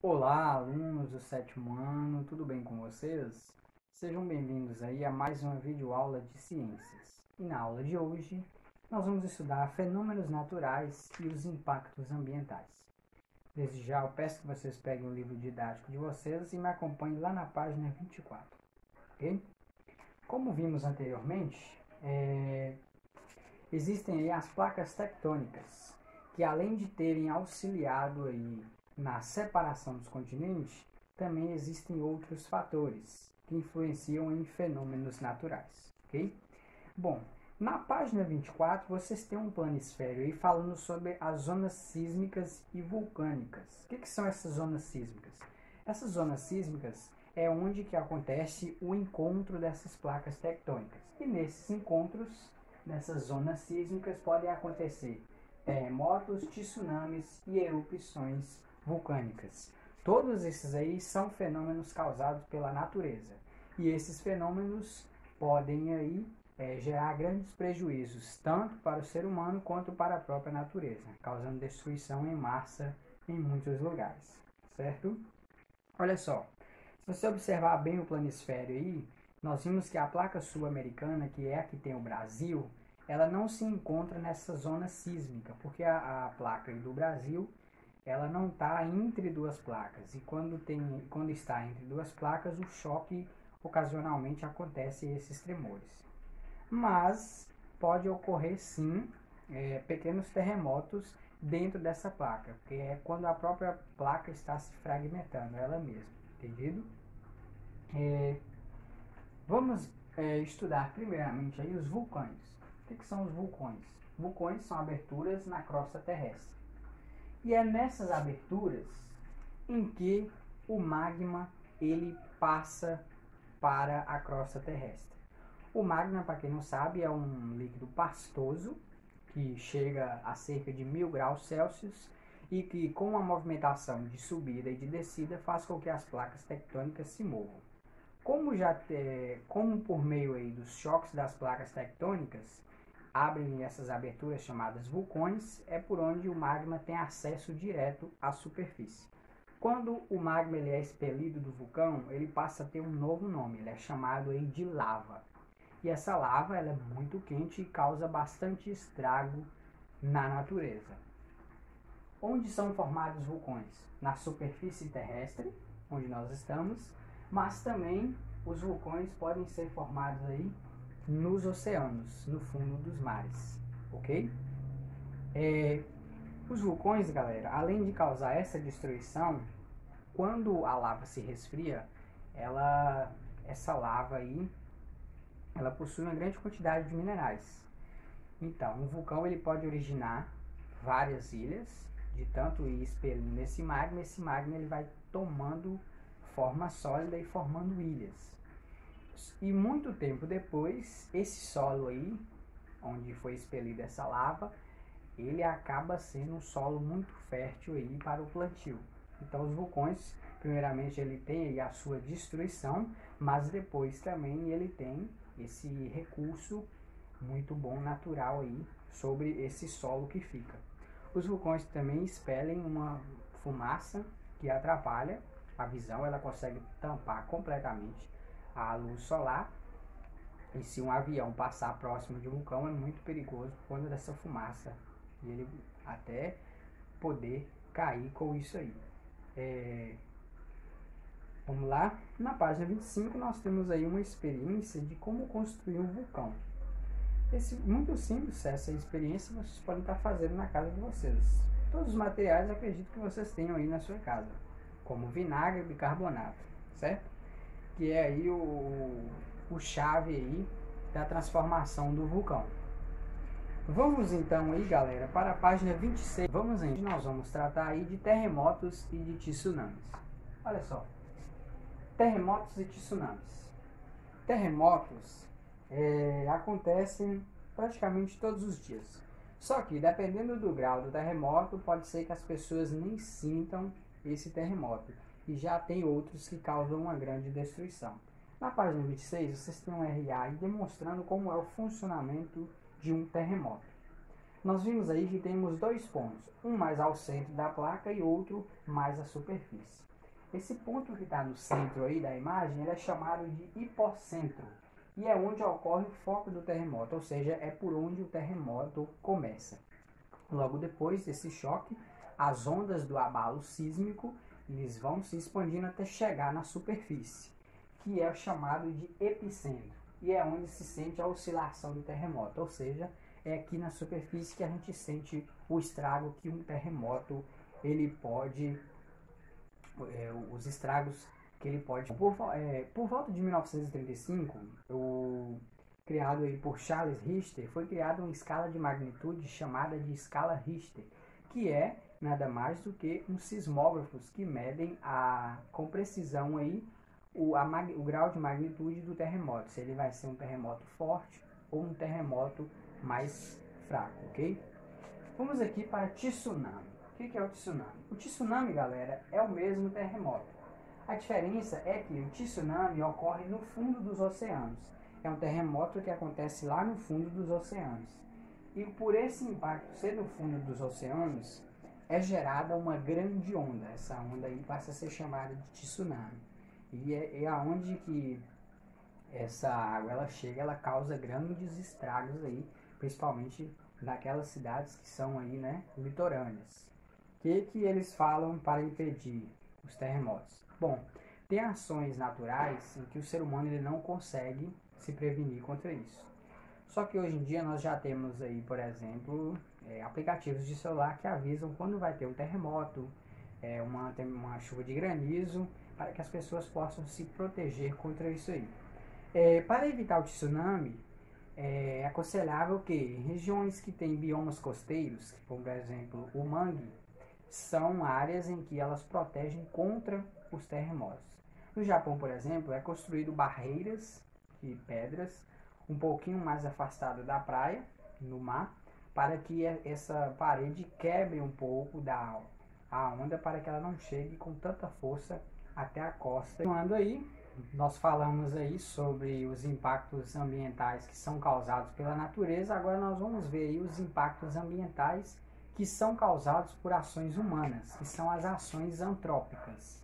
Olá, alunos do sétimo ano, tudo bem com vocês? Sejam bem-vindos aí a mais uma videoaula de ciências. E na aula de hoje, nós vamos estudar fenômenos naturais e os impactos ambientais. Desde já, eu peço que vocês peguem o livro didático de vocês e me acompanhem lá na página 24, ok? Como vimos anteriormente, existem aí as placas tectônicas, que além de terem auxiliado aí na separação dos continentes, também existem outros fatores que influenciam em fenômenos naturais, ok? Bom, na página 24 vocês têm um planisfério aí falando sobre as zonas sísmicas e vulcânicas. O que são essas zonas sísmicas? Essas zonas sísmicas é onde que acontece o encontro dessas placas tectônicas. E nesses encontros, nessas zonas sísmicas, podem acontecer terremotos, tsunamis e erupções vulcânicas. Todos esses aí são fenômenos causados pela natureza. E esses fenômenos podem aí gerar grandes prejuízos, tanto para o ser humano quanto para a própria natureza, causando destruição em massa em muitos lugares, certo? Olha só, se você observar bem o planisfério aí, nós vimos que a placa sul-americana, que é a que tem o Brasil, ela não se encontra nessa zona sísmica, porque a placa do Brasil, ela não está entre duas placas. E quando está entre duas placas, o choque ocasionalmente acontece esses tremores. Mas pode ocorrer sim pequenos terremotos dentro dessa placa, porque é quando a própria placa está se fragmentando, ela mesma, entendido? Vamos estudar primeiramente aí os vulcões. O que são os vulcões? Vulcões são aberturas na crosta terrestre. E é nessas aberturas em que o magma ele passa para a crosta terrestre. O magma, para quem não sabe, é um líquido pastoso que chega a cerca de 1000 graus Celsius e que, com a movimentação de subida e de descida, faz com que as placas tectônicas se movam. Como por meio aí dos choques das placas tectônicas abrem essas aberturas chamadas vulcões, é por onde o magma tem acesso direto à superfície. Quando o magma ele é expelido do vulcão, ele passa a ter um novo nome, ele é chamado aí de lava. E essa lava ela é muito quente e causa bastante estrago na natureza. Onde são formados vulcões? Na superfície terrestre, onde nós estamos, mas também os vulcões podem ser formados aí nos oceanos, no fundo dos mares, ok? Os vulcões, galera, além de causar essa destruição, quando a lava se resfria, essa lava aí, ela possui uma grande quantidade de minerais. Então, um vulcão ele pode originar várias ilhas, de tanto ir expelindo esse magma ele vai tomando forma sólida e formando ilhas. E muito tempo depois, esse solo aí, onde foi expelida essa lava, ele acaba sendo um solo muito fértil aí para o plantio. Então os vulcões, primeiramente ele tem aí a sua destruição, mas depois também ele tem esse recurso muito bom natural aí sobre esse solo que fica. Os vulcões também expelem uma fumaça que atrapalha a visão, ela consegue tampar completamente a luz solar, e se um avião passar próximo de um vulcão é muito perigoso por conta dessa fumaça e ele até poder cair com isso aí. Vamos lá, na página 25 nós temos aí uma experiência de como construir um vulcão. Muito simples essa experiência, vocês podem estar fazendo na casa de vocês. Todos os materiais acredito que vocês tenham aí na sua casa, como vinagre e bicarbonato, certo? Que é aí o chave aí da transformação do vulcão. Vamos então aí, galera, para a página 26. Nós vamos tratar aí de terremotos e de tsunamis. Olha só, terremotos e tsunamis. Terremotos acontecem praticamente todos os dias. Só que, dependendo do grau do terremoto, pode ser que as pessoas nem sintam esse terremoto. E já tem outros que causam uma grande destruição. Na página 26, vocês têm um RA aí demonstrando como é o funcionamento de um terremoto. Nós vimos aí que temos dois pontos, um mais ao centro da placa e outro mais à superfície. Esse ponto que está no centro aí da imagem, ele é chamado de hipocentro. E é onde ocorre o foco do terremoto, ou seja, é por onde o terremoto começa. Logo depois desse choque, as ondas do abalo sísmico eles vão se expandindo até chegar na superfície, que é o chamado de epicentro. E é onde se sente a oscilação do terremoto, ou seja, é aqui na superfície que a gente sente o estrago que um terremoto ele pode, os estragos que ele pode. Por volta de 1935, criado aí por Charles Richter, foi criada uma escala de magnitude chamada de escala Richter, que é nada mais do que uns sismógrafos que medem com precisão aí o grau de magnitude do terremoto, se ele vai ser um terremoto forte ou um terremoto mais fraco, ok? Vamos aqui para tsunami. O que é o tsunami? O tsunami, galera, é o mesmo terremoto. A diferença é que o tsunami ocorre no fundo dos oceanos. É um terremoto que acontece lá no fundo dos oceanos. E por esse impacto ser no fundo dos oceanos, é gerada uma grande onda. Essa onda aí passa a ser chamada de tsunami. E é aonde que essa água ela chega, ela causa grandes estragos aí, principalmente naquelas cidades que são aí, né, litorâneas. O que eles falam para impedir os terremotos? Bom, tem ações naturais em que o ser humano ele não consegue se prevenir contra isso. Só que hoje em dia nós já temos aí, por exemplo, aplicativos de celular que avisam quando vai ter um terremoto, uma chuva de granizo, para que as pessoas possam se proteger contra isso aí. Para evitar o tsunami, é aconselhável que em regiões que têm biomas costeiros, como por exemplo o mangue, são áreas em que elas protegem contra os terremotos. No Japão, por exemplo, é construído barreiras de pedras um pouquinho mais afastado da praia, no mar, para que essa parede quebre um pouco a onda, para que ela não chegue com tanta força até a costa. Continuando aí, nós falamos aí sobre os impactos ambientais que são causados pela natureza, agora nós vamos ver aí os impactos ambientais que são causados por ações humanas, que são as ações antrópicas.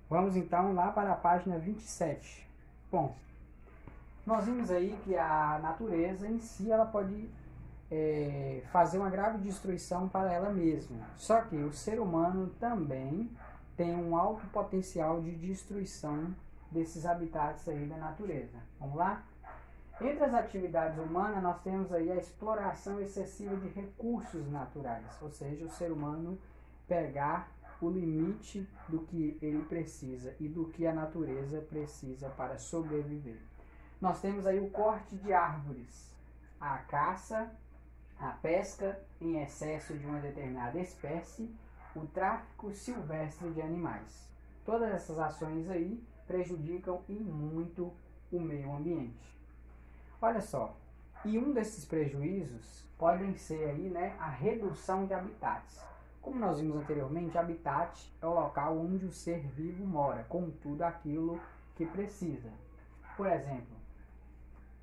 Vamos então lá para a página 27. Bom, nós vimos aí que a natureza em si ela pode fazer uma grave destruição para ela mesma. Só que o ser humano também tem um alto potencial de destruição desses habitats aí da natureza. Vamos lá? Entre as atividades humanas, nós temos aí a exploração excessiva de recursos naturais, ou seja, o ser humano pegar o limite do que ele precisa e do que a natureza precisa para sobreviver. Nós temos aí o corte de árvores, a caça, a pesca em excesso de uma determinada espécie, o tráfico silvestre de animais. Todas essas ações aí prejudicam e muito o meio ambiente. Olha só, e um desses prejuízos podem ser aí, né, a redução de habitats. Como nós vimos anteriormente, habitat é o local onde o ser vivo mora, com tudo aquilo que precisa. Por exemplo,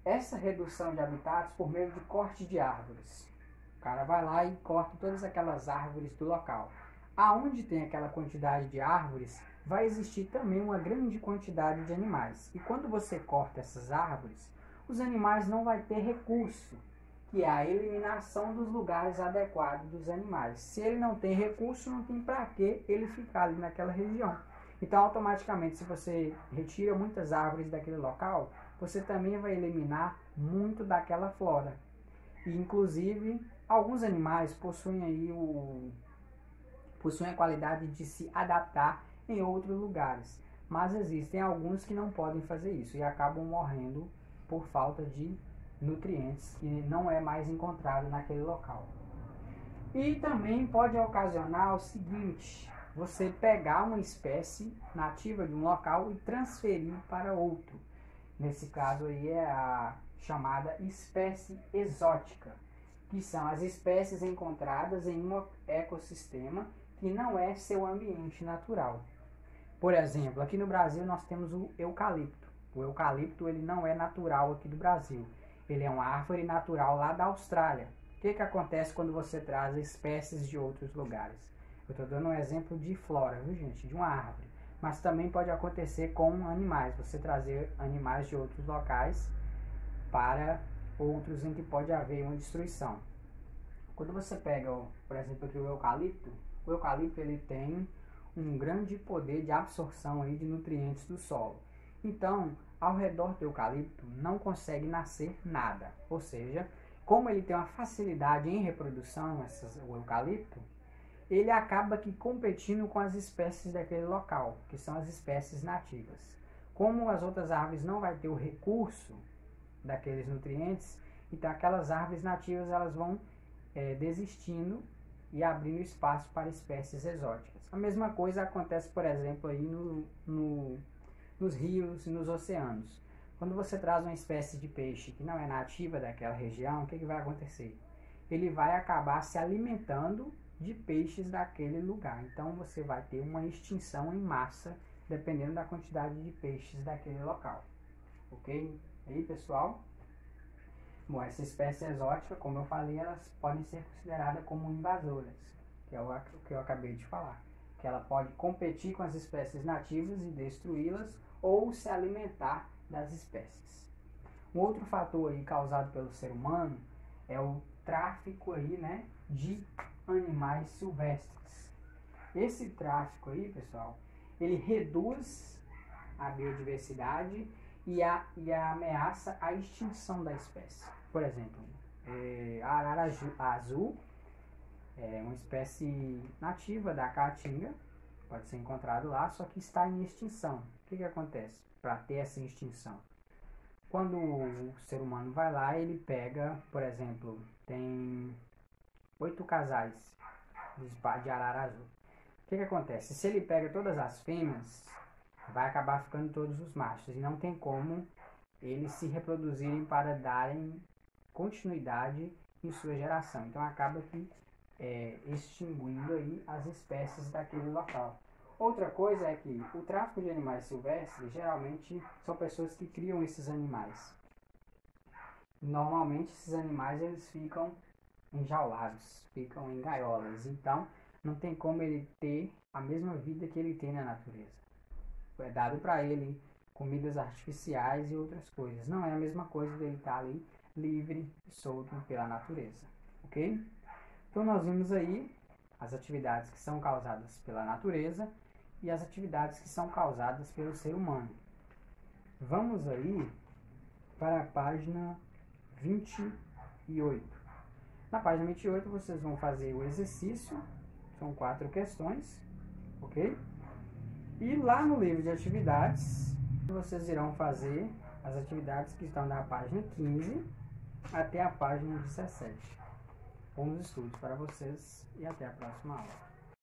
essa redução de habitats por meio de corte de árvores. O cara vai lá e corta todas aquelas árvores do local. Aonde tem aquela quantidade de árvores, vai existir também uma grande quantidade de animais. E quando você corta essas árvores, os animais não vão ter recurso, que é a eliminação dos lugares adequados dos animais. Se ele não tem recurso, não tem para que ele ficar ali naquela região. Então, automaticamente, se você retira muitas árvores daquele local, você também vai eliminar muito daquela flora. E, inclusive, alguns animais possuem a qualidade de se adaptar em outros lugares. Mas existem alguns que não podem fazer isso e acabam morrendo por falta de nutrientes que não é mais encontrado naquele local. E também pode ocasionar o seguinte: você pegar uma espécie nativa de um local e transferir para outro. Nesse caso aí é a chamada espécie exótica, que são as espécies encontradas em um ecossistema que não é seu ambiente natural. Por exemplo, aqui no Brasil nós temos o eucalipto. O eucalipto ele não é natural aqui do Brasil. Ele é uma árvore natural lá da Austrália. O que acontece quando você traz espécies de outros lugares? Eu estou dando um exemplo de flora, viu gente? De uma árvore. mas também pode acontecer com animais, você trazer animais de outros locais para outros em que pode haver uma destruição. Quando você pega, por exemplo, aqui o eucalipto ele tem um grande poder de absorção aí de nutrientes do solo. Então, ao redor do eucalipto não consegue nascer nada, ou seja, como ele tem uma facilidade em reprodução, o eucalipto, ele acaba que competindo com as espécies daquele local, que são as espécies nativas. Como as outras árvores não vai ter o recurso daqueles nutrientes, então aquelas árvores nativas elas vão desistindo e abrindo espaço para espécies exóticas. A mesma coisa acontece, por exemplo, aí nos rios e nos oceanos. Quando você traz uma espécie de peixe que não é nativa daquela região, o que vai acontecer? Ele vai acabar se alimentando de peixes daquele lugar. Então você vai ter uma extinção em massa, dependendo da quantidade de peixes daquele local. Ok? Aí, pessoal? Bom, essa espécie exótica, como eu falei, elas podem ser consideradas como invasoras, que é o que eu acabei de falar. Que ela pode competir com as espécies nativas e destruí-las, ou se alimentar das espécies. Um outro fator aí causado pelo ser humano é o tráfico aí, né, de animais silvestres. Esse tráfico aí, pessoal, ele reduz a biodiversidade e ameaça a extinção da espécie. Por exemplo, a arara azul é uma espécie nativa da Caatinga, pode ser encontrado lá, só que está em extinção. O que acontece para ter essa extinção? Quando o ser humano vai lá, ele pega, por exemplo, tem 8 casais de arara azul. O que acontece? Se ele pega todas as fêmeas, vai acabar ficando todos os machos. E não tem como eles se reproduzirem para darem continuidade em sua geração. Então acaba que extinguindo aí as espécies daquele local. Outra coisa é que o tráfico de animais silvestres geralmente são pessoas que criam esses animais. Normalmente esses animais eles ficam enjaulados, ficam em gaiolas, então não tem como ele ter a mesma vida que ele tem na natureza. É dado para ele comidas artificiais e outras coisas. Não é a mesma coisa dele estar ali livre e solto pela natureza, ok? Então nós vimos aí as atividades que são causadas pela natureza e as atividades que são causadas pelo ser humano. Vamos aí para a página 28. Na página 28 vocês vão fazer o exercício, são 4 questões, ok? E lá no livro de atividades, vocês irão fazer as atividades que estão da página 15 até a página 17. Bons estudos para vocês e até a próxima aula.